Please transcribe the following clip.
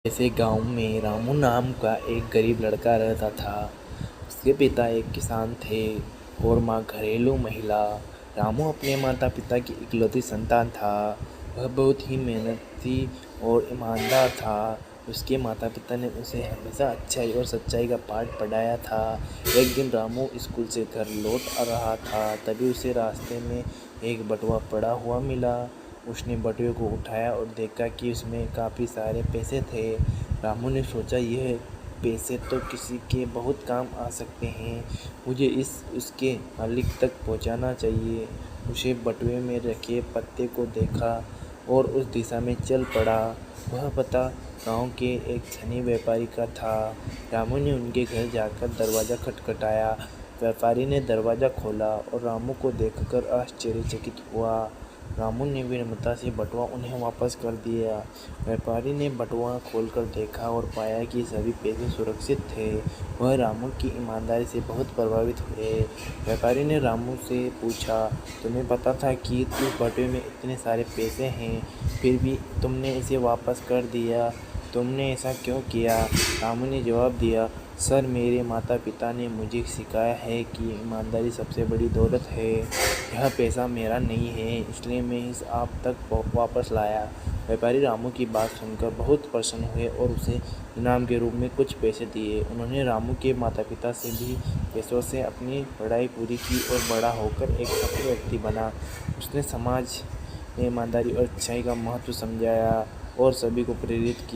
ऐसे गांव में रामू नाम का एक गरीब लड़का रहता था। उसके पिता एक किसान थे और माँ घरेलू महिला। रामू अपने माता पिता की इकलौती संतान था। वह बहुत ही मेहनती और ईमानदार था। उसके माता पिता ने उसे हमेशा अच्छाई और सच्चाई का पाठ पढ़ाया था। एक दिन रामू स्कूल से घर लौट आ रहा था, तभी उसे रास्ते में एक बटुआ पड़ा हुआ मिला। उसने बटुए को उठाया और देखा कि उसमें काफ़ी सारे पैसे थे। रामू ने सोचा, यह पैसे तो किसी के बहुत काम आ सकते हैं, मुझे उसके मालिक तक पहुंचाना चाहिए। उसे बटुए में रखे पत्ते को देखा और उस दिशा में चल पड़ा। वह पता गांव के एक धनी व्यापारी का था। रामू ने उनके घर जाकर दरवाज़ा खटखटाया। व्यापारी ने दरवाज़ा खोला और रामू को देखकर आश्चर्यचकित हुआ। रामू ने विनम्रता से बटुआ उन्हें वापस कर दिया। व्यापारी ने बटुआ खोलकर देखा और पाया कि सभी पैसे सुरक्षित थे। वह रामू की ईमानदारी से बहुत प्रभावित हुए। व्यापारी ने रामू से पूछा, तुम्हें पता था कि इस बटुए में इतने सारे पैसे हैं, फिर भी तुमने इसे वापस कर दिया, तुमने ऐसा क्यों किया? रामू ने जवाब दिया, सर, मेरे माता पिता ने मुझे सिखाया है कि ईमानदारी सबसे बड़ी दौलत है। यह पैसा मेरा नहीं है, इसलिए मैं इसे आप तक वापस लाया। व्यापारी रामू की बात सुनकर बहुत प्रसन्न हुए और उसे इनाम के रूप में कुछ पैसे दिए। उन्होंने रामू के माता पिता से भी पैसों से अपनी पढ़ाई पूरी की और बड़ा होकर एक सफल व्यक्ति बना। उसने समाज में ईमानदारी और अच्छाई का महत्व समझाया और सभी को प्रेरित किया।